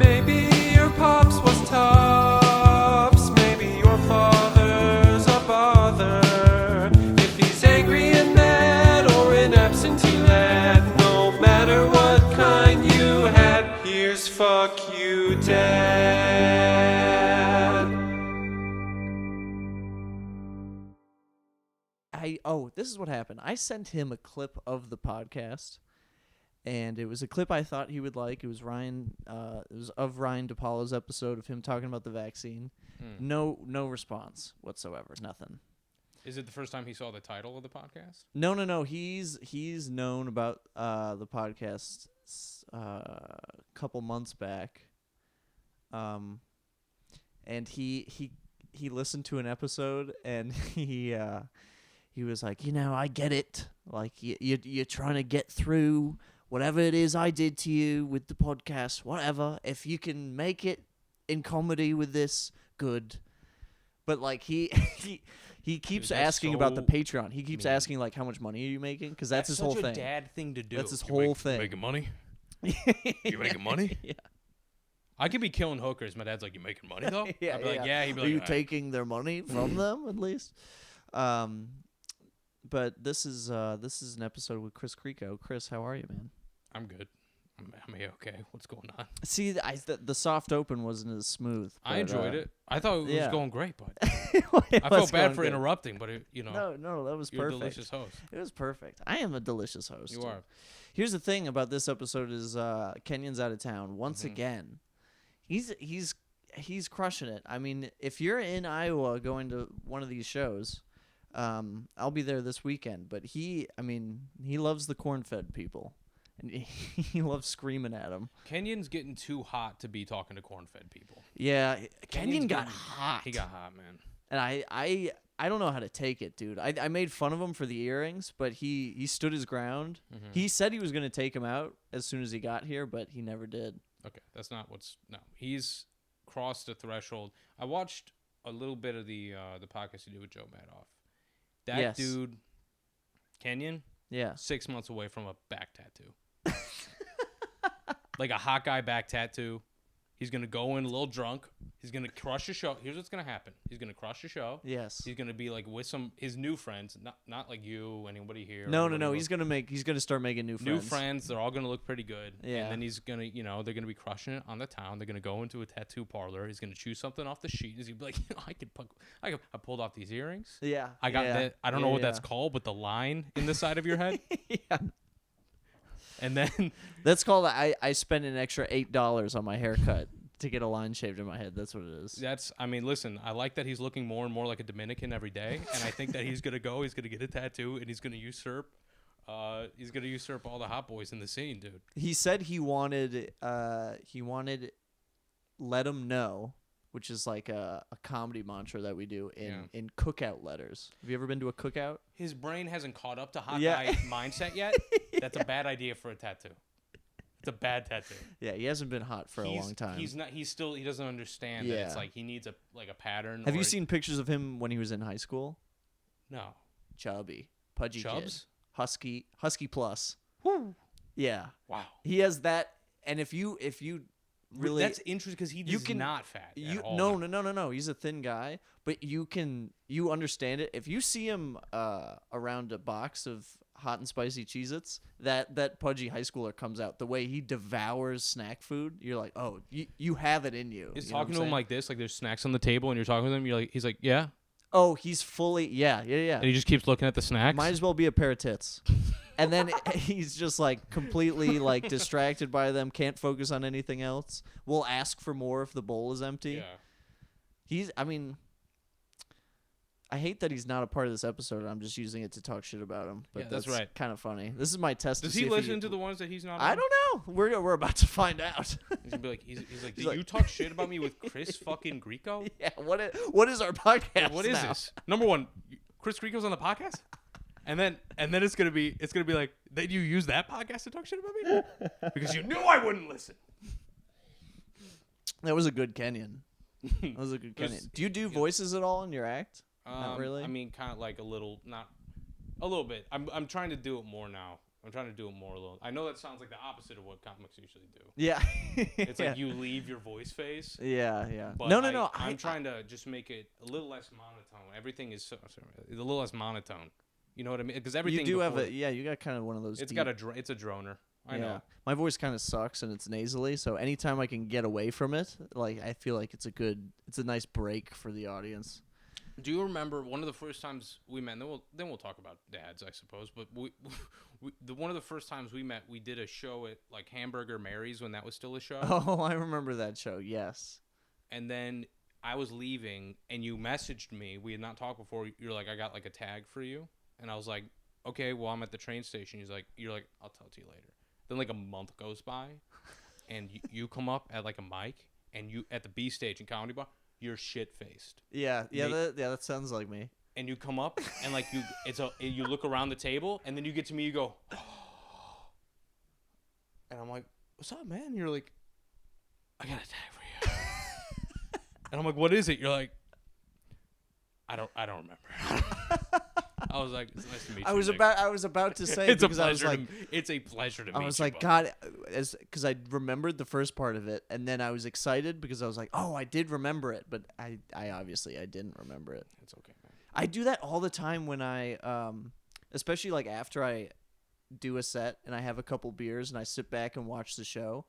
Maybe your pops was tops. Maybe your father's a bother. If he's angry and mad or an absentee lad, no matter what kind you had, here's fuck you, Dad. This is what happened. I sent him a clip of the podcast, and it was a clip I thought he would like. It was Ryan. It was of Ryan DePaulo's episode of him talking about the vaccine. No response whatsoever. Nothing. Is it the first time he saw the title of the podcast? No. He's known about the podcast a couple months back. And he listened to an episode, and he was like, I get it. Like, you're trying to get through whatever it is I did to you with the podcast, whatever. If you can make it in comedy with this, good. But, like, he keeps asking about the Patreon. He keeps asking, like, how much money are you making? Because that's his whole thing. That's such a dad thing to do. That's his whole thing. You making money? You making money? Yeah. I could be killing hookers. My dad's like, you making money, though? Yeah, I'd be like, yeah. He'd be are like, you taking their money from them, at least? But this is an episode with Chris Greico. Chris, how are you, man? I'm good. I'm okay. What's going on? See, the soft open wasn't as smooth. But, I enjoyed it. I thought it was going great, but I felt bad for interrupting. But no, that was you're perfect. a delicious host. It was perfect. I am a delicious host. You are. Here's the thing about this episode is Kenyon's out of town once again. He's crushing it. I mean, if you're in Iowa going to one of these shows, I'll be there this weekend. But he loves the corn-fed people, and he loves screaming at them. Kenyon's getting too hot to be talking to corn-fed people. Yeah, Kenyon got hot. He got hot, man. And I don't know how to take it, dude. I made fun of him for the earrings, but he stood his ground. Mm-hmm. He said he was going to take him out as soon as he got here, but he never did. Okay, that's not he's crossed the threshold. I watched a little bit of the podcast he did with Joe Madoff. That dude, Kenyon, 6 months away from a back tattoo. Like a hot guy back tattoo. He's going to go in a little drunk. He's going to crush the show. Here's what's going to happen. He's going to crush the show. Yes. He's going to be like with his new friends, not like you, anybody here. No. He's going to start making new friends. New friends. They're all going to look pretty good. Yeah. And then he's going to, they're going to be crushing it on the town. They're going to go into a tattoo parlor. He's going to choose something off the sheet. He's going to be like, I pulled off these earrings. Yeah. I got that. I don't know what that's called, but the line in the side of your head. Yeah. And then that's called I spent an extra $8 on my haircut to get a line shaved in my head. That's what it is. Listen, I like that he's looking more and more like a Dominican every day, and I think that he's gonna get a tattoo, and he's gonna usurp all the hot boys in the scene, dude. He said he wanted let him know, which is like a comedy mantra that we do in cookout letters. Have you ever been to a cookout? His brain hasn't caught up to hot guy mindset yet. That's a bad idea for a tattoo. It's a bad tattoo. Yeah, he hasn't been hot for a long time. He doesn't understand that it's like he needs a pattern. Have you seen pictures of him when he was in high school? No. Chubby. Pudgy Chubs? Kid. Husky plus. Woo. Yeah. Wow. He has that, and if you really, that's interesting because he's not fat at all. No. He's a thin guy, but you understand it if you see him around a box of hot and spicy Cheez-Its, that pudgy high schooler comes out. The way he devours snack food, you're like, oh, you have it in you. He's talking to him like this, like there's snacks on the table, and you're talking to him. He's like, yeah. Oh, he's fully, yeah. And he just keeps looking at the snacks. Might as well be a pair of tits. And then he's just like completely like distracted by them, can't focus on anything else. Will ask for more if the bowl is empty. Yeah. I hate that he's not a part of this episode. I'm just using it to talk shit about him. But that's right. Kind of funny. This is my test. Does he listen to the ones that he's not on? I don't know. We're about to find out. He's gonna be like, he's like, did you talk shit about me with Chris fucking Greico? Yeah. What is our podcast? What is this? Number one, Chris Greico's on the podcast, and then it's gonna be like, then you use that podcast to talk shit about me because you knew I wouldn't listen. That was a good Kenyon. Do you do voices at all in your act? Not really. I mean, kind of like a little, not a little bit. I'm trying to do it more now. I'm trying to do it more alone. I know that sounds like the opposite of what comics usually do. Yeah. It's like you leave your voice phase. Yeah, yeah. But No. I'm trying to just make it a little less monotone. Everything is a little less monotone. You know what I mean? Because everything. You do have a you got kind of one of those. It's it's a droner. I know. My voice kind of sucks and it's nasally, so anytime I can get away from it, like I feel like it's a nice break for the audience. Do you remember one of the first times we met? And then we'll talk about dads, I suppose. But one of the first times we met, we did a show at like Hamburger Mary's when that was still a show. Oh, I remember that show. Yes. And then I was leaving, and you messaged me. We had not talked before. You're like, I got like a tag for you, and I was like, okay, well, I'm at the train station. You're like, I'll tell it to you later. Then like a month goes by, and you come up at like a mic, and you at the B stage in Comedy Bar. You're shit faced. Yeah. That sounds like me. And you come up and like you look around the table and then you get to me, you go, oh. And I'm like, what's up, man? And you're like, I got a tag for you. And I'm like, what is it? You're like, I don't remember. I was like, it's nice to meet you. I was about to say it's because a I was pleasure. like, it's a pleasure to meet you. I was like, God, because I remembered the first part of it, and then I was excited because I was like, oh, I did remember it, but I obviously I didn't remember it. It's okay, man. I do that all the time when I, especially like after I do a set and I have a couple beers and I sit back and watch the show.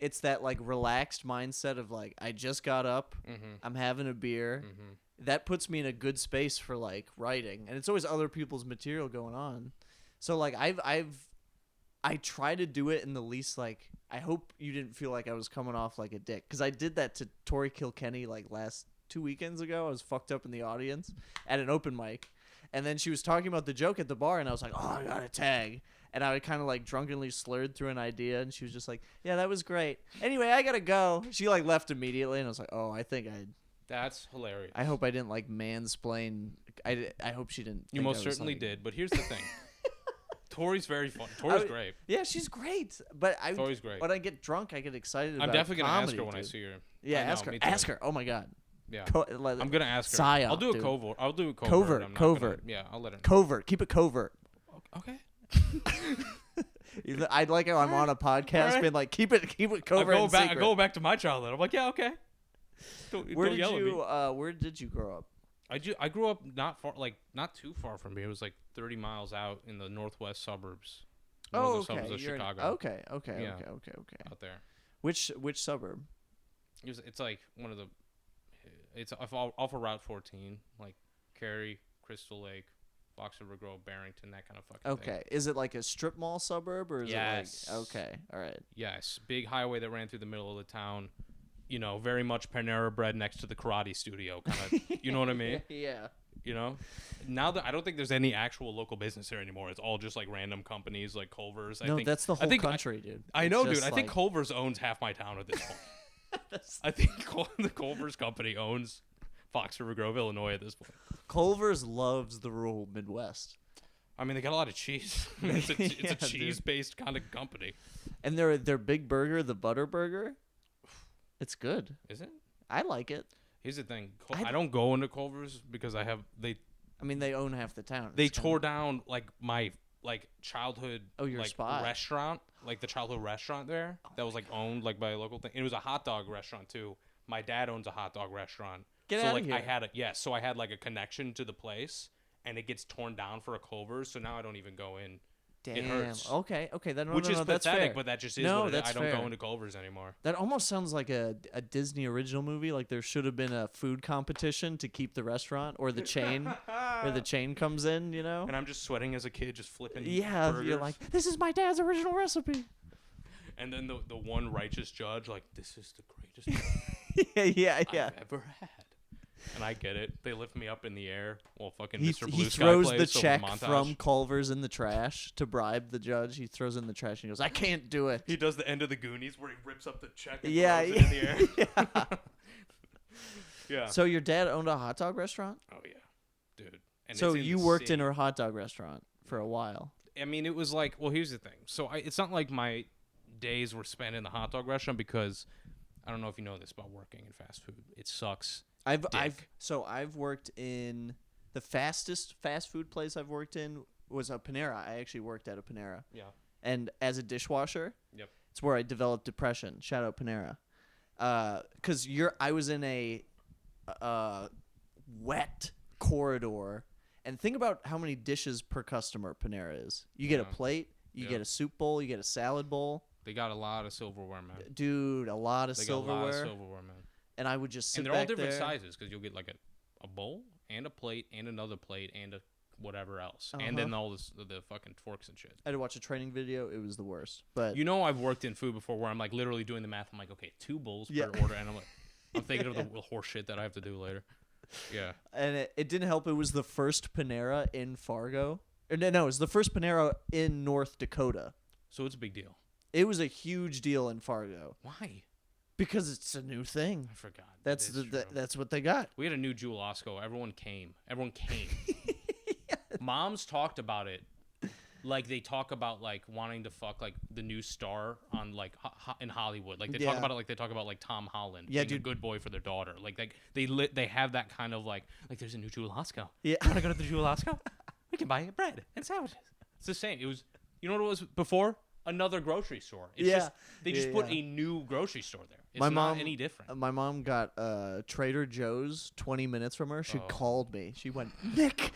It's that like relaxed mindset of like I just got up, I'm having a beer. That puts me in a good space for like writing, and it's always other people's material going on. So like I try to do it in the least like I hope you didn't feel like I was coming off like a dick because I did that to Tori Kilkenny like last 2 weekends ago. I was fucked up in the audience at an open mic, and then she was talking about the joke at the bar, and I was like, oh, I got a tag. And I kind of like drunkenly slurred through an idea, and she was just like, yeah, that was great. Anyway, I gotta go. She like left immediately, and I was like, oh, I think That's hilarious. I hope I didn't like mansplain. I hope she didn't. You most certainly did, but here's the thing. Tori's very fun. Tori's great. Yeah, she's great. But Tori's great. When I get drunk, I get excited about I'm definitely going to ask her dude. when I see her. Yeah, ask her. Ask her. Oh, my God. Yeah. I'm going to ask her. Psyop, I'll do dude. a covert. I'll do a covert. Covert. Yeah, I'll let her know. Covert. Keep it covert. Okay. I'd like how I'm on a podcast being like, keep it covert and secret. I go back to my childhood. I'm like, yeah, okay. Don't yell at me. Where did you grow up? I grew up not too far from here. It was like 30 miles out in the northwest suburbs. Suburbs of Chicago. Okay. Out there. Which suburb? It's like one of the. It's off of Route 14, like Cary, Crystal Lake, Fox River Grove, Barrington, that kind of fucking thing. Okay. Is it like a strip mall suburb or is it like okay, all right. Yes. Big highway that ran through the middle of the town. You know, very much Panera Bread next to the karate studio kind of, you know what I mean? Yeah. You know? Now that I don't think there's any actual local business here anymore. It's all just like random companies like Culver's. No, that's the whole country, dude. I know, dude. I think Culver's owns half my town at this point. I think the Culver's company owns Fox River Grove, Illinois at this point. Culver's loves the rural Midwest. I mean, they got a lot of cheese. It's a cheese-based kind of company. And their big burger, the Butter Burger, it's good. Is it? I like it. Here's the thing. I don't go into Culver's because they own half the town. They tore down like my childhood spot restaurant, like the childhood restaurant there that was like owned like by a local thing. It was a hot dog restaurant too. My dad owns a hot dog restaurant. Get out of here. I had like a connection to the place, and it gets torn down for a Culver's, so now I don't even go in. Damn. It hurts. Okay. Then which is that's pathetic, fair. but that just is no, what it is. that's I don't fair. go into Culver's anymore. That almost sounds like a Disney original movie. Like there should have been a food competition to keep the restaurant or the chain, where the chain comes in. You know. And I'm just sweating as a kid, just flipping. Yeah, burgers. You're like, this is my dad's original recipe. And then the one righteous judge, like, this is the greatest yeah. I've ever had. And I get it. They lift me up in the air while fucking Mr. Blue He Sky throws plays the check montage. from Culver's in the trash to bribe the judge. He throws it in the trash and he goes, I can't do it. He does the end of the Goonies where he rips up the check and throws it in the air. Yeah. Yeah. So your dad owned a hot dog restaurant? Oh, yeah. Dude. And so you worked in her hot dog restaurant for a while. I mean, it was like, well, here's the thing. So it's not like my days were spent in the hot dog restaurant because I don't know if you know this about working in fast food. It sucks. I've worked in the fastest fast food place I've worked in was a Panera. I actually worked at a Panera. Yeah. And as a dishwasher, Yep. it's where I developed depression. Shout out Panera. 'Cause I was in a wet corridor, and think about how many dishes per customer Panera is. You get a plate, you get a soup bowl, you get a salad bowl. They got a lot of silverware, man. Dude, a lot of They silverware. got a lot of silverware, man. And I would just sit and they're back all different there. sizes because you'll get like a bowl and a plate and another plate and a whatever else, and then all the fucking forks and shit. I had to watch a training video. It was the worst. But You know, I've worked in food before where I'm like literally doing the math. I'm like, okay, 2 bowls per order, and I'm thinking of the horse shit that I have to do later. Yeah. And it didn't help. It was the first Panera in Fargo. No, it was the first Panera in North Dakota. So it's a big deal. It was a huge deal in Fargo. Why? Because it's a new thing. I forgot. That's what they got. We had a new Jewel Osco. Everyone came. Moms talked about it. Like they talk about like wanting to fuck like the new star on like in Hollywood. Like they talk about it like they talk about like Tom Holland being a good boy for their daughter. Like they have that kind of like there's a new Jewel Osco. Yeah. Want to go to the Jewel Osco? We can buy bread and sandwiches. It's the same. It was, you know what it was before? Another grocery store. It's just, they just put a new grocery store there. It's not any different. My mom got Trader Joe's 20 minutes from her. She called me. She went, Nick.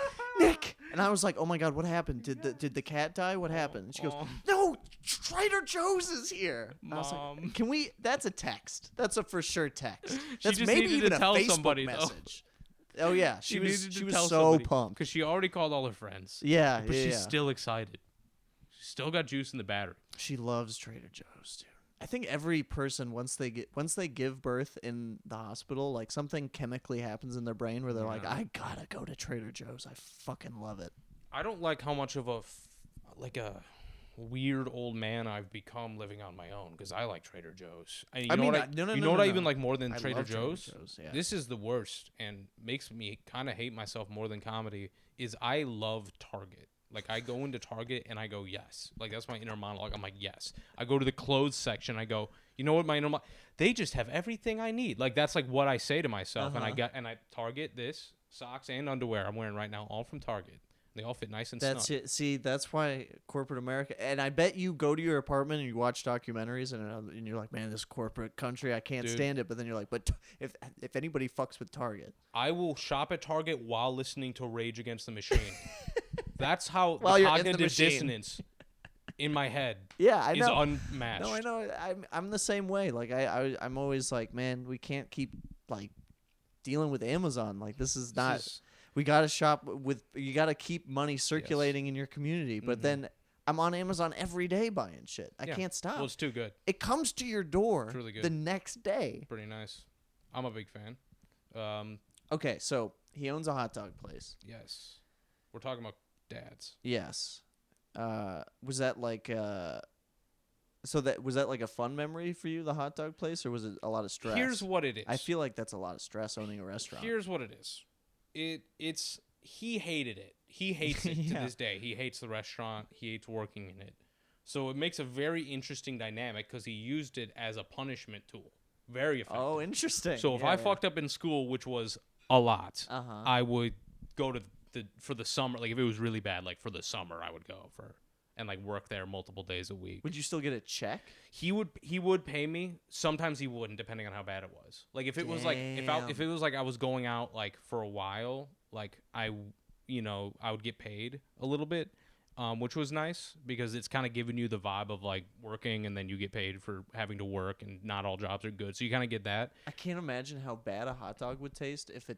And I was like, oh my God, what happened? Did the cat die? What happened? And she goes, no, Trader Joe's is here. And I was like, can we? That's a text. That's a for sure text. That's maybe even a Facebook message. Oh yeah, she was so pumped because she already called all her friends. Yeah, but she's still excited. She's still got juice in the battery. She loves Trader Joe's, dude. I think every person once they give birth in the hospital, like something chemically happens in their brain where they're like, I gotta go to Trader Joe's. I fucking love it. I don't like how much of a weird old man I've become living on my own because I like Trader Joe's. And you know what I even like more than Trader Joe's? Yeah. This is the worst and makes me kind of hate myself more than comedy. Is I love Target. Like, I go into Target and I go, yes. Like, that's my inner monologue. I'm like, yes. I go to the clothes section. I go, you know what my inner monologue? They just have everything I need. Like, that's like what I say to myself. And I Target this, socks and underwear I'm wearing right now, all from Target. They all fit nice and snug. That's it. See, that's why corporate America. And I bet you go to your apartment and you watch documentaries and you're like, man, this corporate country, I can't stand it. But then you're like, but if anybody fucks with Target, I will shop at Target while listening to Rage Against the Machine. That's how while the you're cognitive in the machine. dissonance in my head I is know. unmatched. No, I know. I'm the same way. Like I'm always like, man, we can't keep like dealing with Amazon. Like this is not. We gotta shop with. You gotta keep money circulating in your community. But then I'm on Amazon every day buying shit. I can't stop. Well, it's too good. It comes to your door It's really good. the next day. Pretty nice. I'm a big fan. Okay, so he owns a hot dog place. Yes, we're talking about dads. Yes. Was that like was that like a fun memory for you, the hot dog place, or was it a lot of stress? Here's what it is. I feel like that's a lot of stress owning a restaurant. Here's what it is. It's he hated it. He hates it to this day. He hates the restaurant. He hates working in it. So it makes a very interesting dynamic because he used it as a punishment tool. Very effective. Oh, interesting. So if I fucked up in school, which was a lot, I would go to for the summer. Like if it was really bad, like for the summer, I would go and like work there multiple days a week. Would you still get a check? He would pay me. Sometimes he wouldn't, depending on how bad it was. Like if it was like if it was like I was going out like for a while, like I would get paid a little bit, which was nice because it's kind of giving you the vibe of like working and then you get paid for having to work and not all jobs are good. So you kind of get that. I can't imagine how bad a hot dog would taste if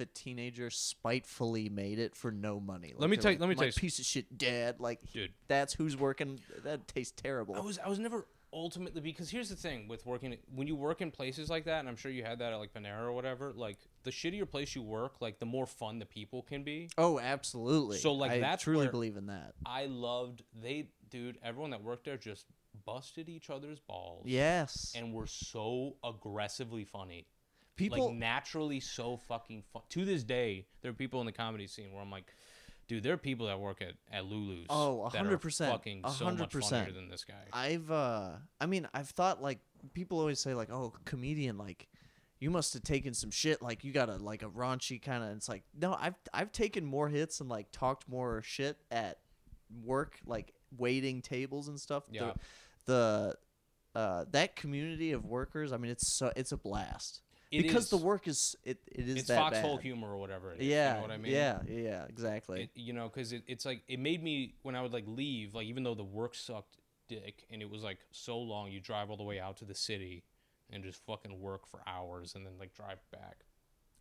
a teenager spitefully made it for no money. Like, let me tell you, piece of shit dad. Like, dude, that's who's working. That tastes terrible. I was never ultimately, because here's the thing with working, when you work in places like that, and I'm sure you had that at like Panera or whatever, like the shittier place you work, like the more fun the people can be. Oh, absolutely. So like I truly believe in that. I loved everyone that worked there just busted each other's balls. Yes. And were so aggressively funny. People like naturally so fucking fun. To this day, there are people in the comedy scene where I'm like, dude, there are people that work at Lulu's. Oh, 100%. That are fucking so much funnier than this guy. I've thought like people always say like, oh, comedian, like you must have taken some shit, like you got a raunchy kind of. It's like, no, I've taken more hits and like talked more shit at work like waiting tables and stuff. Yeah. That community of workers, I mean, it's a blast. Because the work is it's that foxhole bad. humor or whatever it is. Yeah, you know what I mean? Yeah, exactly. Because it's like it made me when I would like leave, like even though the work sucked dick and it was like so long, you drive all the way out to the city and just fucking work for hours and then like drive back.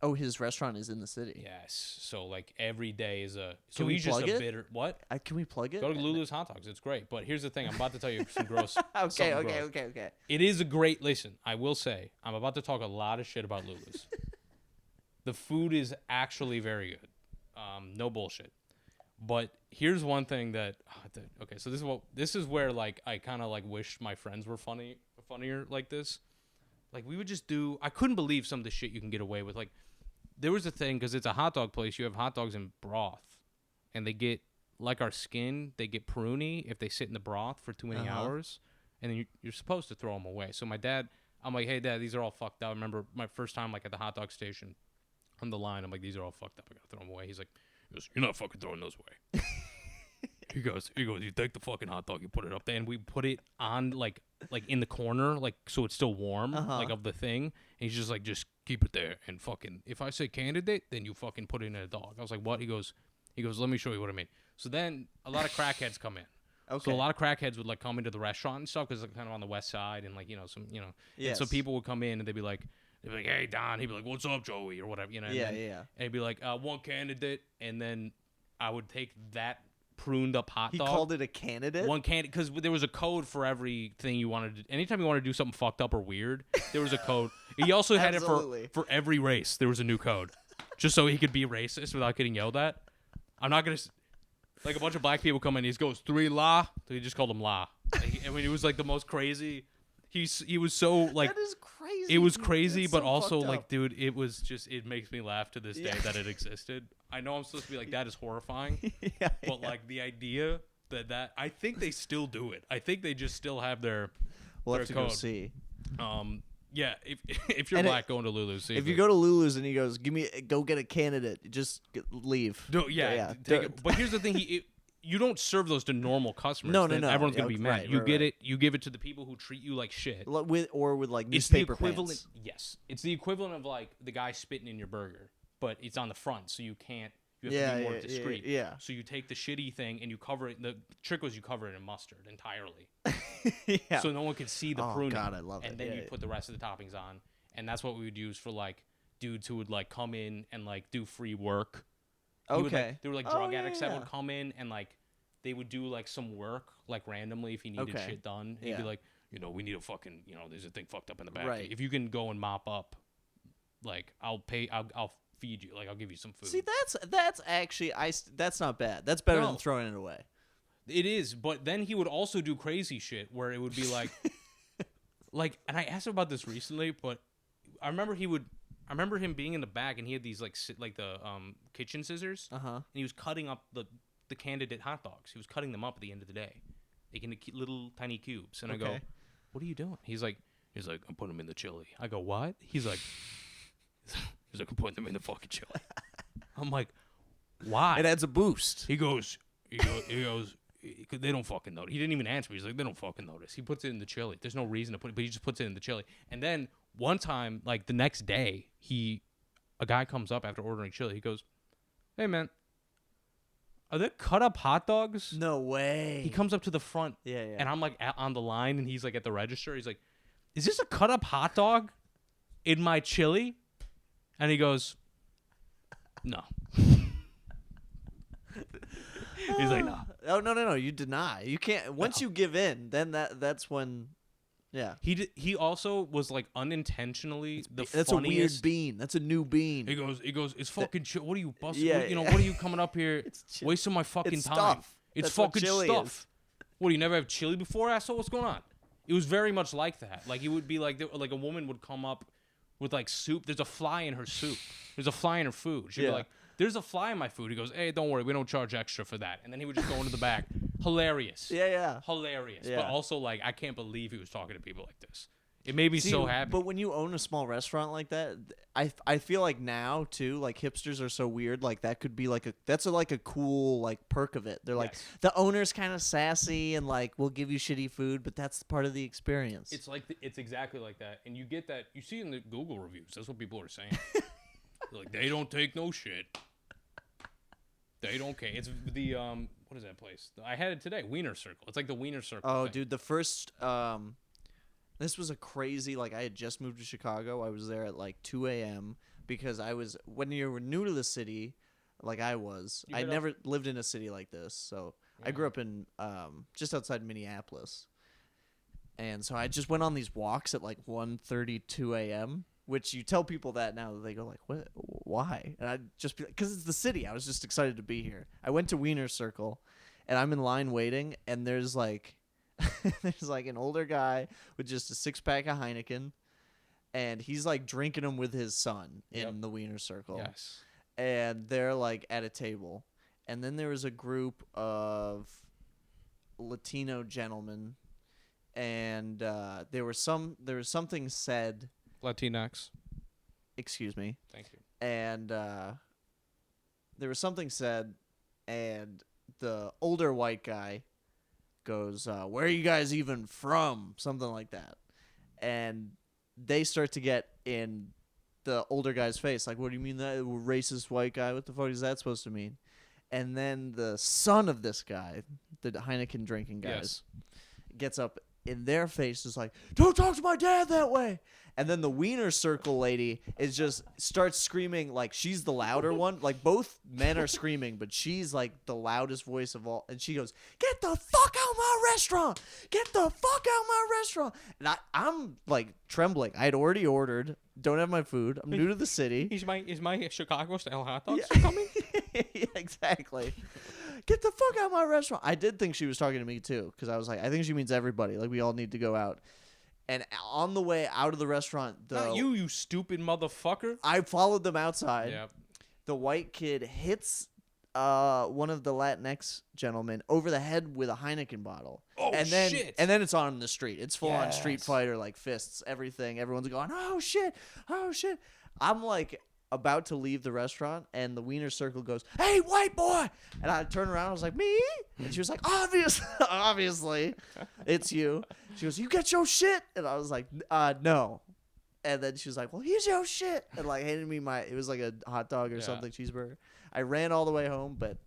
Oh, his restaurant is in the city. Yes, so like every day is a. So Can we he's just plug a it? bitter what? Can we plug it? Go to Lulu's Hot Dogs. It's great, but here's the thing. I'm about to tell you some gross. Okay. It is a great listen. I will say I'm about to talk a lot of shit about Lulu's. The food is actually very good. No bullshit. But here's one thing that okay, so this is where like I kind of like wished my friends were funnier like this. Like we would just do. I couldn't believe some of the shit you can get away with. Like there was a thing because it's a hot dog place. You have hot dogs in broth, and they get like our skin. They get pruny if they sit in the broth for too many hours, and then you're supposed to throw them away. So my dad, I'm like, hey dad, these are all fucked up. I remember my first time like at the hot dog station, on the line. I'm like, these are all fucked up. I gotta throw them away. He goes, you're not fucking throwing those away. He goes, you take the fucking hot dog, you put it up there, and we put it on like in the corner, like so it's still warm, like of the thing. And he's just like, just keep it there, and fucking if I say candidate, then you fucking put it in a dog. I was like, what? He goes, let me show you what I mean. So then a lot of crackheads come in. Okay. So a lot of crackheads would like come into the restaurant and stuff because it's kind of on the west side and like some Yes. And so people would come in and they'd be like, hey Don, he'd be like, what's up Joey or whatever, Yeah. And he'd be like, one candidate, and then I would take that pruned up hot dog. He called it a candidate? One candidate, because there was a code for everything you wanted to do. Anytime you wanted to do something fucked up or weird, there was a code. He also had it for every race. There was a new code, just so he could be racist without getting yelled at. I'm not going to... Like, a bunch of black people come in, he goes, 3 la. So he just called him la. I mean, it was, like, the most crazy... He was so, like... That is crazy. It was crazy, That's but so also, fucked like, up. dude, it was just... It makes me laugh to this day that it existed. I know I'm supposed to be like, that is horrifying. But, like, the idea that... I think they still do it. I think they just still have their We'll have to code. go see. Yeah, if you're black, going to Lulu's. If you go to Lulu's and he goes, go get a candidate, just leave. No, take it. But here's the thing: you don't serve those to normal customers. No. Everyone's gonna be mad. Right, you right, get right. it. You give it to the people who treat you like shit. With like It's the newspaper equivalent. pants. Yes, it's the equivalent of like the guy spitting in your burger, but it's on the front, so you can't. You have to be more discreet. Yeah. So you take the shitty thing and you cover it. The trick was you cover it in mustard entirely, Yeah. so no one could see the pruning. God, I love it. And then you put the rest of the toppings on, and that's what we would use for like dudes who would like come in and like do free work. Okay. There were like drug addicts that would come in and like they would do like some work like randomly if he needed shit done. He'd be like, we need a fucking, there's a thing fucked up in the back. Right. If you can go and mop up, like I'll feed you. Like I'll give you some food. See, that's actually that's not bad. That's better than throwing it away. It is, but then he would also do crazy shit where it would be like, and I asked him about this recently, but I remember him being in the back and he had these like the kitchen scissors, and he was cutting up the candidate hot dogs. He was cutting them up at the end of the day, making little tiny cubes. And I go, "What are you doing?" He's like, "I'm putting them in the chili." I go, "What?" He's like, "I'm putting them in the fucking chili." I'm like, "Why?" It adds a boost. He goes, they don't fucking notice. He didn't even answer me. He's like, they don't fucking notice. He puts it in the chili. There's no reason to put it, but he just puts it in the chili. And then one time, like the next day, a guy comes up after ordering chili. He goes, "Hey man, are there cut up hot dogs?" No way. He comes up to the front, and I'm like on the line, and he's like at the register. He's like, "Is this a cut up hot dog in my chili?" And he goes, "No." He's like, "No." Oh no! You deny. You can't. Once you give in, then that's when. Yeah. He also was like unintentionally the That's funniest. a weird bean. That's a new bean. He goes. It's fucking chill. What are you busting? Yeah, What are you coming up here wasting my fucking It's time? stuff. It's That's what fucking chili stuff. is. What, do you never have chili before, asshole? What's going on? It was very much like that. Like it would be like a woman would come up with like soup. There's a fly in her soup. There's a fly in her food. She'd be like, "There's a fly in my food." He goes, "Hey, don't worry, we don't charge extra for that." And then he would just go into the back. Hilarious. Yeah. Hilarious. Yeah. But also like I can't believe he was talking to people like this. It made me so happy. But when you own a small restaurant like that, I feel like now too, like hipsters are so weird. Like that could be like a cool like perk of it. They're like the owner's kind of sassy and like we'll give you shitty food, but that's part of the experience. It's like it's exactly like that, and you get that. You see it in the Google reviews. That's what people are saying. Like they don't take no shit. They don't care. It's the what is that place? I had it today. Wiener Circle. It's like the Wiener Circle. Oh, thing. dude, the first this was a crazy, like, I had just moved to Chicago. I was there at, like, 2 a.m. because when you were new to the city, like I was, I never lived in a city like this. So I grew up in just outside Minneapolis. And so I just went on these walks at, like, 1:32 a.m., which you tell people that now, they go, like, what? Why? And I'd just be like, because it's the city. I was just excited to be here. I went to Wiener Circle, and I'm in line waiting, and there's, like... there's like an older guy with just a 6-pack of Heineken, and he's like drinking them with his son in the Wiener Circle. Yes. And they're like at a table. And then there was a group of Latino gentlemen, and there was something said. Latinx. Excuse me. Thank you. And there was something said, and the older white guy goes, where are you guys even from? Something like that. And they start to get in the older guy's face. Like, what do you mean that racist white guy? What the fuck is that supposed to mean? And then the son of this guy, the Heineken drinking guys, gets up in their face, is like, don't talk to my dad that way. And then the Wiener Circle lady starts screaming, like she's the louder one. Like both men are screaming, but she's like the loudest voice of all. And she goes, get the fuck out of my restaurant. Get the fuck out of my restaurant. And I'm like trembling. I had already ordered. Don't have my food. I'm new to the city. Is my Chicago style hot dogs Yeah. coming? Yeah, exactly. Get the fuck out of my restaurant. I did think she was talking to me too, because I was like, I think she means everybody. Like we all need to go out. And on the way out of the restaurant, Not you stupid motherfucker. I followed them outside. Yep. The white kid hits one of the Latinx gentlemen over the head with a Heineken bottle. Oh, and then, shit. And then it's on the street. It's full on street fighter, like fists, everything. Everyone's going, oh, shit. Oh, shit. I'm like about to leave the restaurant, and the Wiener Circle goes, hey, white boy. And I turned around. I was like, me? And she was like, obviously, it's you. She goes, you get your shit? And I was like, no. And then she was like, well, here's your shit. And like handed me it was like a hot dog or something, cheeseburger. I ran all the way home, but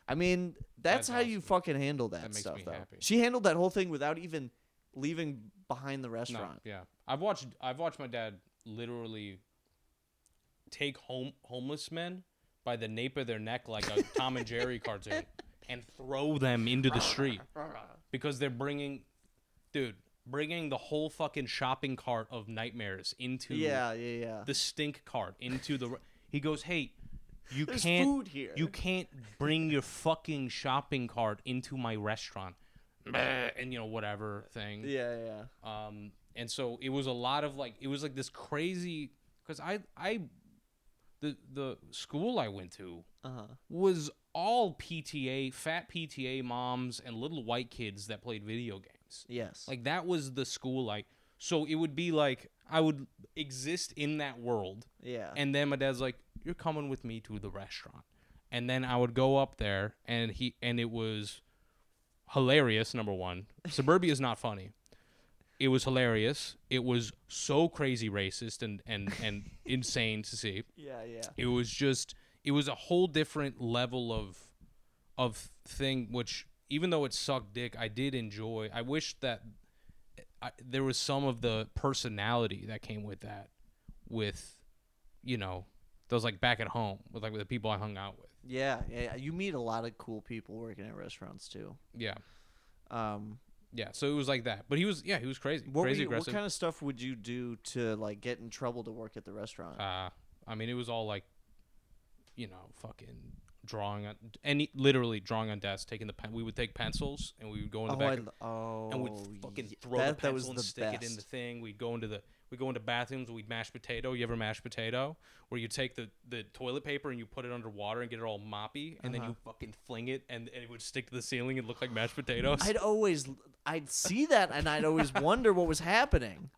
I mean, that's how you fucking handle that stuff, though. Happy. She handled that whole thing without even leaving behind the restaurant. No, yeah. I've watched my dad literally take homeless men by the nape of their neck like a Tom and Jerry cartoon and throw them into the street because they're bringing the whole fucking shopping cart of nightmares into the stink cart into the. He goes, hey, There's food here. You can't bring your fucking shopping cart into my restaurant, and whatever thing. Yeah. And so it was a lot of like this crazy because the school I went to was all fat PTA moms and little white kids that played video games. Yes. Like that was the school so it would be like I would exist in that world. Yeah. And then my dad's like, you're coming with me to the restaurant. And then I would go up there and it was hilarious, number one. Suburbia is not funny. It was hilarious. It was so crazy racist and insane to see. Yeah. It was a whole different level of thing, which even though it sucked dick, I did enjoy. I wish that there was some of the personality that came with that, with, those like back at home with the people I hung out with. Yeah. You meet a lot of cool people working at restaurants too. Yeah. Yeah, so it was like that. But he was crazy. Crazy aggressive. What kind of stuff would you do to like get in trouble to work at the restaurant? I mean, it was all like, fucking drawing on, literally drawing on desks, taking the pen. We would take pencils and we would go in the back and we'd fucking throw the pencil and stick it in the thing. We'd go into bathrooms, we'd mash potato. You ever mash potato? Where you take the toilet paper and you put it under water and get it all moppy, and then you fucking fling it and it would stick to the ceiling and look like mashed potatoes. I'd see that and I'd always wonder what was happening.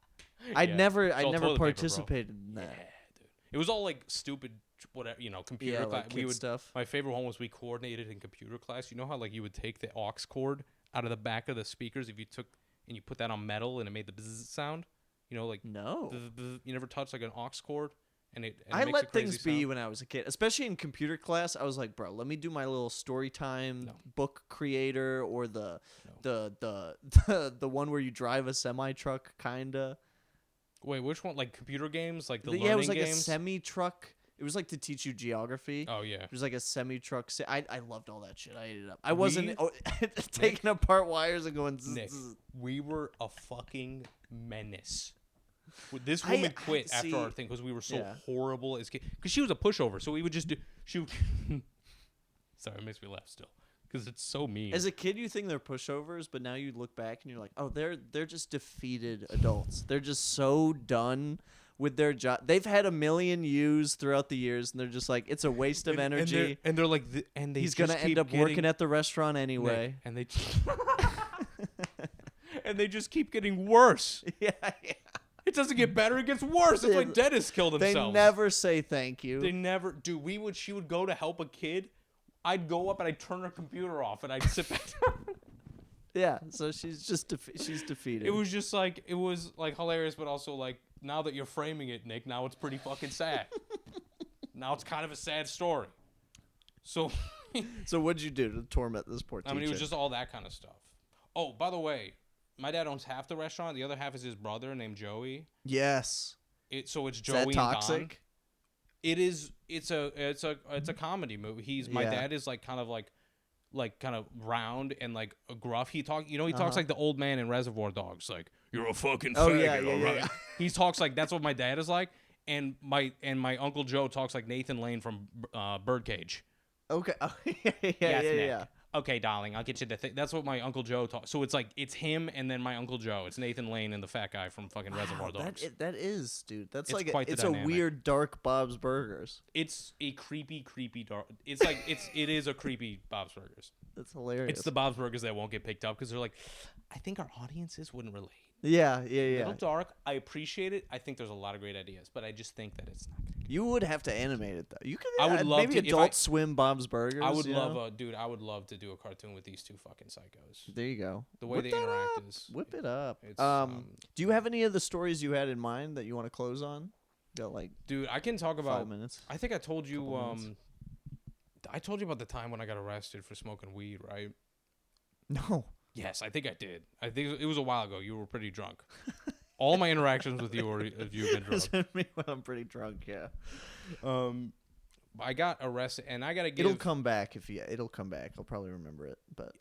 I Yeah. never It's all toilet paper, bro. participated in that. Yeah, dude. It was all like stupid, whatever, computer Yeah, class. like kid stuff. My favorite one was we coordinated in computer class. You know how like you would take the aux cord out of the back of the speakers if you took and you put that on metal and it made the bzzz sound. Like No. You never touched like an aux cord and it. I makes a let crazy things be sound? when I was a kid, especially in computer class. I was like, bro, let me do my little story time No. book creator or the one where you drive a semi truck kinda. Wait, which one? Like computer games, like the Yeah, learning it was like games. a semi truck. It was like to teach you geography. Oh yeah. It was like a semi truck. I loved all that shit. I ate it up. I wasn't We- taking apart wires and going. Nick, zzz. we were a fucking menace. This woman quit after see- our thing because we were so yeah. horrible as kids. Because she was a pushover, so we would just do. Sorry, it makes me laugh still because it's so mean. As a kid, you think they're pushovers, but now you look back and you're like, oh, they're just defeated adults. They're just so done with their job. They've had a million views throughout the years, and they're just like, it's a waste of energy. And they're like, and they He's just gonna keep end up getting, working at the restaurant anyway. Nick, and they and they just keep getting worse. Yeah, It doesn't get better; it gets worse. That's why dentists kill they themselves. never say thank you. They never do. She would go to help a kid. I'd go up and I'd turn her computer off and I'd sit back down. Yeah, so she's just she's defeated. It was hilarious, but also like now that you're framing it, Nick, now it's pretty fucking sad. Now it's kind of a sad story. So, So what'd you do to torment this poor teacher? I mean, it was just all that kind of stuff. Oh, by the way, my dad owns half the restaurant. The other half is his brother named Joey. Yes. So it's Is Joey that and Don. toxic? It is. It's a comedy movie. My dad is like kind of round and like a gruff. He talks like the old man in Reservoir Dogs, like you're a fucking faggot, all right? Yeah. He talks like that's what my dad is like, and my Uncle Joe talks like Nathan Lane from Birdcage. Okay. Oh, Yes, Nick. yeah. Okay, darling, I'll get you the thing. That's what my Uncle Joe talks. So it's like it's him and then my Uncle Joe. It's Nathan Lane and the fat guy from fucking Reservoir Dogs. That is, dude. That's It's like quite the it's dynamic. a weird dark Bob's Burgers. It's a creepy dark. It's like it is a creepy Bob's Burgers. That's hilarious. It's the Bob's Burgers that won't get picked up because they're like, I think our audiences wouldn't relate. yeah. A little dark. I appreciate it. I think there's a lot of great ideas, but I just think that it's not gonna get. You would have to animate it though. You could. I would love maybe to- if Adult I- Swim Bob's Burgers. I would you love know? dude. I would love to do a cartoon with these two fucking psychos. There you go. The way Whip they that interact up. is Whip it up. It's, do you have any of the stories you had in mind that you want to close on? Got like dude. I can talk 5 about. minutes. I think I told you. Couple minutes. I told you about the time when I got arrested for smoking weed, right? No. Yes, I think I did. I think it was a while ago. You were pretty drunk. All my interactions with you were if you've been drunk. It's me when I'm pretty drunk. Yeah. I got arrested, and I gotta give. It'll come back it'll come back. I'll probably remember it, but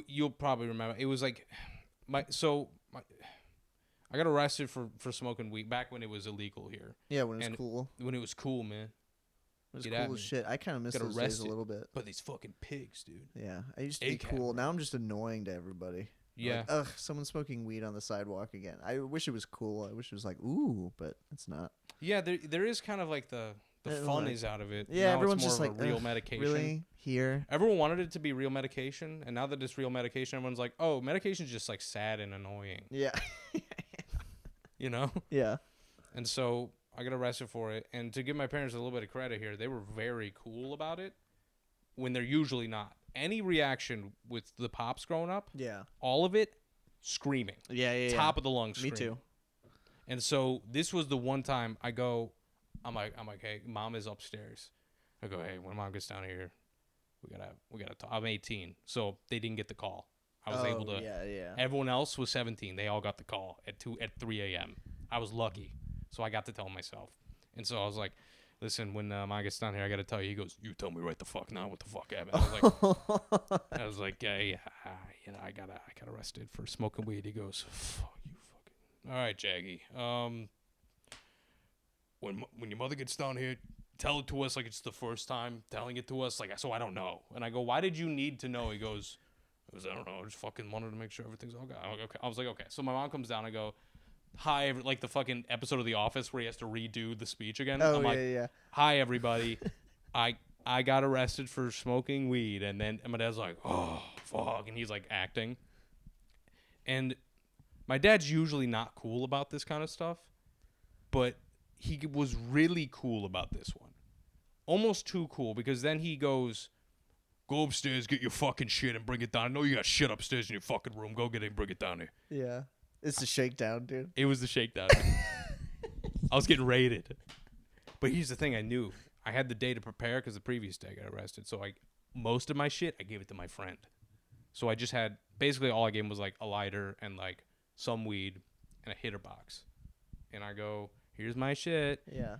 You'll probably remember. It was like I got arrested for smoking weed back when it was illegal here. yeah, when it's And cool. When it was cool, man. It was Get at cool as me. shit. I kind of miss Got those days a arrested. little bit. But these fucking pigs, dude. Yeah, I used to be ACAB, cool. bro. Now I'm just annoying to everybody. Yeah. Like, ugh, someone's smoking weed on the sidewalk again. I wish it was cool. I wish it was like, ooh, but it's not. Yeah, there is kind of like the fun is out of it. Yeah, Now everyone's it's more just of like, a real ugh, medication. Really? Here? Everyone wanted it to be real medication, and now that it's real medication, everyone's like, oh, medication's just like sad and annoying. Yeah. You know? Yeah. And so I got arrested for it. And to give my parents a little bit of credit here, they were very cool about it when they're usually not. Any reaction with the pops growing up, Yeah. all of it, screaming. Yeah. Top of the lungs Me screaming. too. And so this was the one time I'm like, hey, mom is upstairs. I go, hey, when mom gets down here, we gotta talk. I'm 18, so they didn't get the call. I was able to. Yeah. Everyone else was 17. They all got the call at 3 a.m. I was lucky, so I got to tell myself. And so I was like, listen, when mom gets down here, I got to tell you. He goes, you tell me right the fuck now what the fuck happened. I was like, yeah, I got arrested for smoking weed. He goes, fuck you fucking. All right, Jaggy. When your mother gets down here, tell it to us like it's the first time telling it to us, like so I don't know. And I go, why did you need to know? He goes, I don't know. I just fucking wanted to make sure everything's okay. I was like, okay. So my mom comes down. I go, hi, like the fucking episode of The Office where he has to redo the speech again. Oh, I'm like, yeah. hi everybody. I got arrested for smoking weed, and my dad's like, oh fuck, and he's like acting. And my dad's usually not cool about this kind of stuff. But he was really cool about this one. Almost too cool, because then he goes, go upstairs, get your fucking shit, and bring it down. I know you got shit upstairs in your fucking room. Go get it and bring it down here. Yeah. It's the shakedown, dude. It was the shakedown. I was getting raided. But here's the thing, I knew. I had the day to prepare because the previous day I got arrested. So most of my shit, I gave it to my friend. So I just had, basically all I gave him was like a lighter and like some weed and a hitter box. And I go, here's my shit. Yeah.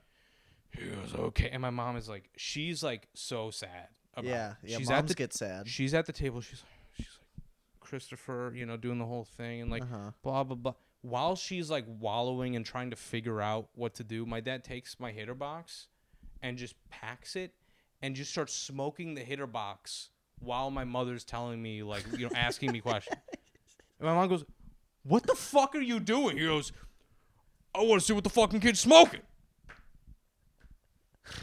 He goes, okay. And my mom is like, she's like so sad about it. Yeah, she's moms get sad. She's at the table. She's like, Christopher, doing the whole thing and like blah, blah, blah. While she's like wallowing and trying to figure out what to do, my dad takes my hitter box and just packs it and just starts smoking the hitter box while my mother's telling me, like, asking me questions. And my mom goes, what the fuck are you doing? He goes, I want to see what the fucking kid's smoking.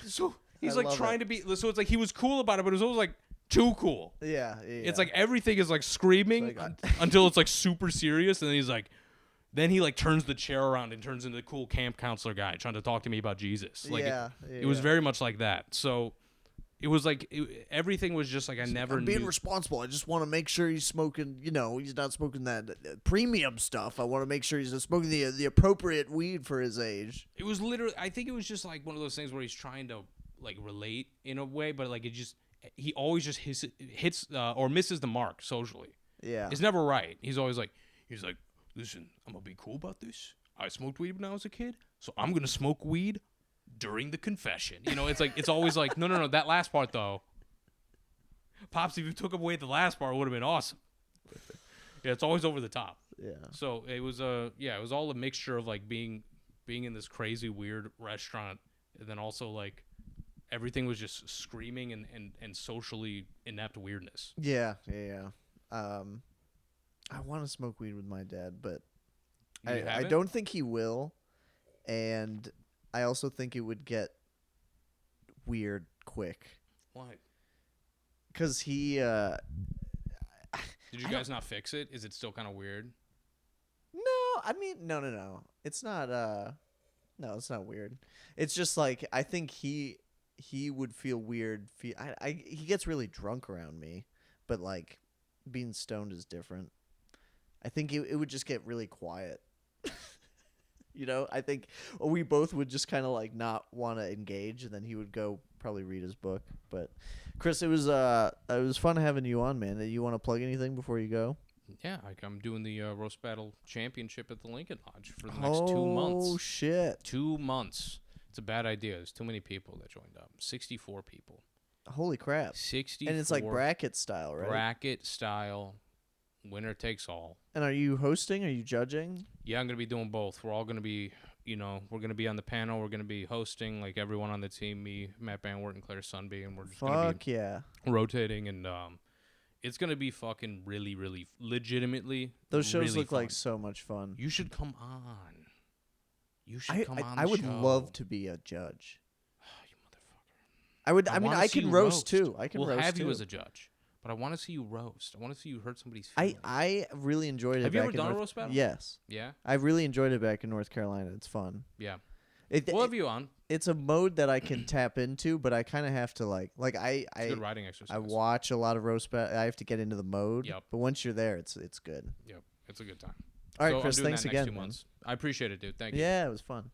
So he's like trying to be, so it's like he was cool about it, but it was always like too cool. Yeah. It's like everything is like screaming until it's like super serious. And then he's like, then he like turns the chair around and turns into the cool camp counselor guy trying to talk to me about Jesus. Like it was very much like that. So it was like everything was just like I'm being responsible. I just want to make sure he's smoking. He's not smoking that premium stuff. I want to make sure he's smoking the appropriate weed for his age. It was literally. I think it was just like one of those things where he's trying to like relate in a way, but like he always just hits or misses the mark socially. Yeah, it's never right. He's always like listen, I'm gonna be cool about this. I smoked weed when I was a kid, so I'm gonna smoke weed during the confession. It's like it's always like no. That last part though, Pops, if you took away the last part, it would have been awesome. Yeah, it's always over the top. Yeah. So it was it was all a mixture of like being in this crazy weird restaurant, and then also like everything was just screaming and socially inept weirdness. Yeah. I want to smoke weed with my dad, but I don't think he will, and I also think it would get weird quick. Why? Because he... Did you guys not fix it? Is it still kind of weird? No, I mean, no. It's not, no, it's not weird. It's just like, I think he would feel weird. He gets really drunk around me, but like, being stoned is different. I think it would just get really quiet. I think we both would just kind of like not want to engage, and then he would go probably read his book. But Chris, it was fun having you on, man. You want to plug anything before you go? Yeah, I'm doing the Roast Battle Championship at the Lincoln Lodge for the next 2 months. Oh shit! 2 months. It's a bad idea. There's too many people that joined up. 64 people. Holy crap! 64. And it's like bracket style, right? Bracket style. Winner takes all. And are you hosting? Are you judging? Yeah, I'm going to be doing both. We're all going to be, we're going to be on the panel. We're going to be hosting, like everyone on the team, me, Matt Banwart, and Claire Sunby, and we're just going to be rotating. And it's going to be fucking really, really, legitimately. Those shows really look fun. like so much fun. You should come on. You should come on the I would show. love to be a judge. You motherfucker. I mean, I can roast too. I can roast too. We'll have you as a judge. But I want to see you roast. I want to see you hurt somebody's feelings. I really enjoyed it. Have you ever done a roast battle? Yes. Yeah? I really enjoyed it back in North Carolina. It's fun. Yeah. We'll have you on. It's a mode that I can tap into, but I kind of have to it's a good writing exercise. I watch a lot of roast battle. I have to get into the mode. Yep. But once you're there, it's good. Yep. It's a good time. All right, Chris, thanks again. I appreciate it, dude. Thank you. Yeah, it was fun.